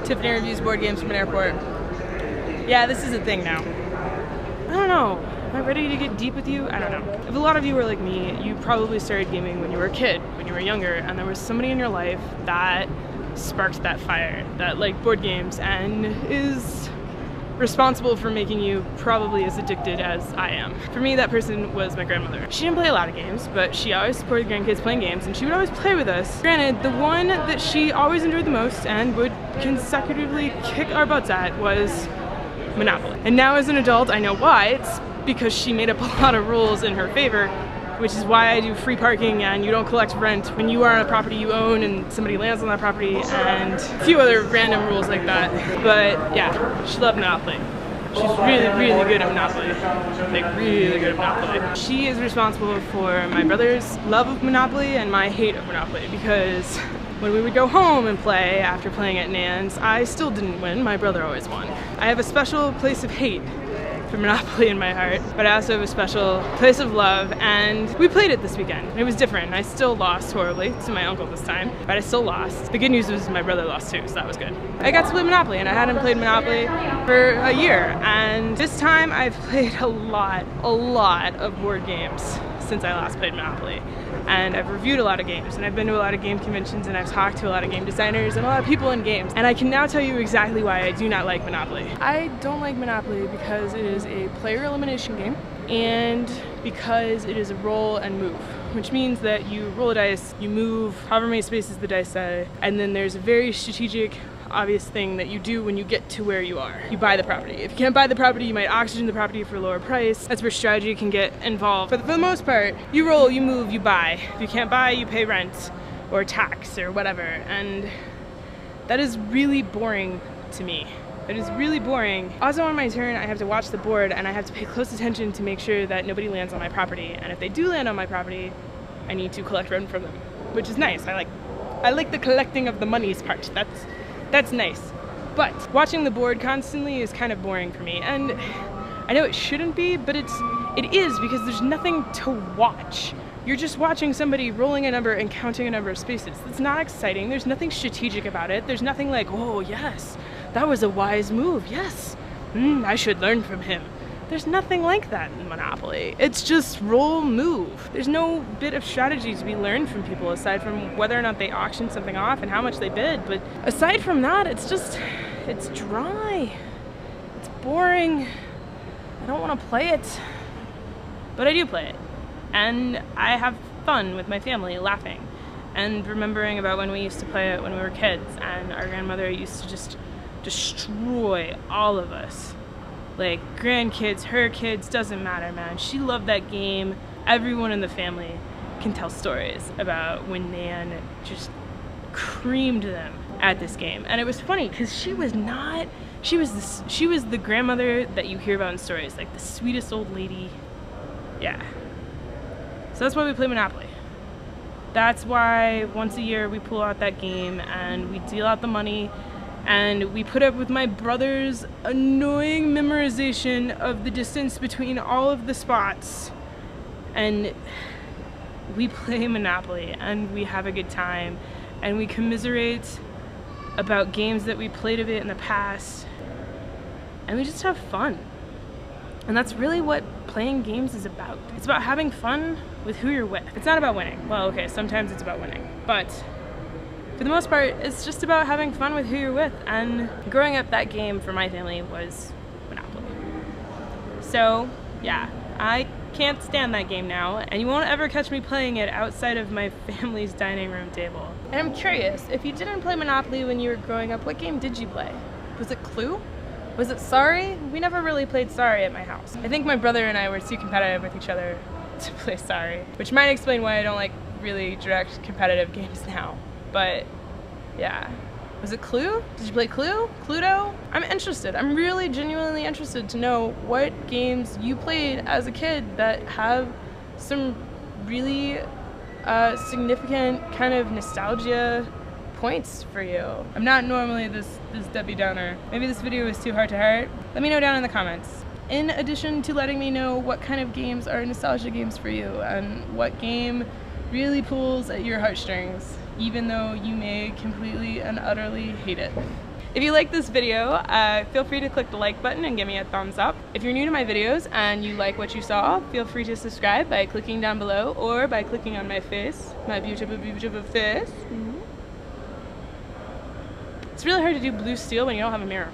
Tiffany reviews board games from an airport. Yeah, this is a thing now. I don't know. Am I ready to get deep with you? I don't know. If a lot of you are like me, you probably started gaming when you were a kid, when you were younger, and there was somebody in your life that sparked that fire, that liked board games, and is responsible for making you probably as addicted as I am. For me, that person was my grandmother. She didn't play a lot of games, but she always supported grandkids playing games, and she would always play with us. Granted, the one that she always enjoyed the most and would consecutively kick our butts at was Monopoly. And now as an adult, I know why. It's because she made up a lot of rules in her favor, which is why I do free parking and you don't collect rent when you are on a property you own and somebody lands on that property, and a few other random rules like that. But yeah, she loved Monopoly. She's really good at Monopoly. Like really good at Monopoly. She is responsible for my brother's love of Monopoly and my hate of Monopoly, because when we would go home and play after playing at Nan's, I still didn't win, my brother always won. I have a special place of hate for Monopoly in my heart, but I also have a special place of love, and we played it this weekend. It was different. I still lost horribly to my uncle this time, but I still lost. The good news was my brother lost too, so that was good. I got to play Monopoly, and I hadn't played Monopoly for a year, and this time I've played a lot of board games since I last played Monopoly. And I've reviewed a lot of games, and I've been to a lot of game conventions, and I've talked to a lot of game designers and a lot of people in games, and I can now tell you exactly why I do not like Monopoly. I don't like Monopoly because it is a player elimination game, and because it is a roll and move, which means that you roll a dice, you move however many spaces the dice say, and then there's a very strategic, obvious thing that you do when you get to where you are. You buy the property. If you can't buy the property, you might auction the property for a lower price. That's where strategy can get involved. But for the most part, you roll, you move, you buy. If you can't buy, you pay rent or tax or whatever. And that is really boring to me. It is really boring. Also on my turn, I have to watch the board and I have to pay close attention to make sure that nobody lands on my property. And if they do land on my property, I need to collect rent from them, which is nice. I like the collecting of the monies part. That's nice. But watching the board constantly is kind of boring for me. And I know it shouldn't be, but it is, because there's nothing to watch. You're just watching somebody rolling a number and counting a number of spaces. It's not exciting. There's nothing strategic about it. There's nothing like, oh yes, that was a wise move. Yes, I should learn from him. There's nothing like that in Monopoly. It's just roll, move. There's no bit of strategy to be learned from people aside from whether or not they auction something off and how much they bid. But aside from that, it's dry. It's boring. I don't want to play it, but I do play it. And I have fun with my family laughing and remembering about when we used to play it when we were kids, and our grandmother used to just destroy all of us. Like grandkids, her kids, doesn't matter, man. She loved that game. Everyone in the family can tell stories about when Nan just creamed them at this game. And it was funny because she was the grandmother that you hear about in stories, like the sweetest old lady. Yeah. So that's why we play Monopoly. That's why once a year we pull out that game and we deal out the money. And we put up with my brother's annoying memorization of the distance between all of the spots. And we play Monopoly and we have a good time. And we commiserate about games that we played of it in the past. And we just have fun. And that's really what playing games is about. It's about having fun with who you're with. It's not about winning. Well, okay, sometimes it's about winning. But for the most part, it's just about having fun with who you're with, and growing up, that game for my family was Monopoly. So, yeah, I can't stand that game now, and you won't ever catch me playing it outside of my family's dining room table. And I'm curious, if you didn't play Monopoly when you were growing up, what game did you play? Was it Clue? Was it Sorry? We never really played Sorry at my house. I think my brother and I were too competitive with each other to play Sorry, which might explain why I don't like really direct competitive games now. But yeah. Was it Clue? Did you play Clue? Cluedo? I'm interested. I'm really genuinely interested to know what games you played as a kid that have some really significant kind of nostalgia points for you. I'm not normally this Debbie Downer. Maybe this video was too hard to heart. Let me know down in the comments. In addition to letting me know what kind of games are nostalgia games for you and what game really pulls at your heartstrings, even though you may completely and utterly hate it. If you like this video, feel free to click the like button and give me a thumbs up. If you're new to my videos and you like what you saw, feel free to subscribe by clicking down below or by clicking on my face, my beautiful, beautiful face. It's really hard to do blue steel when you don't have a mirror.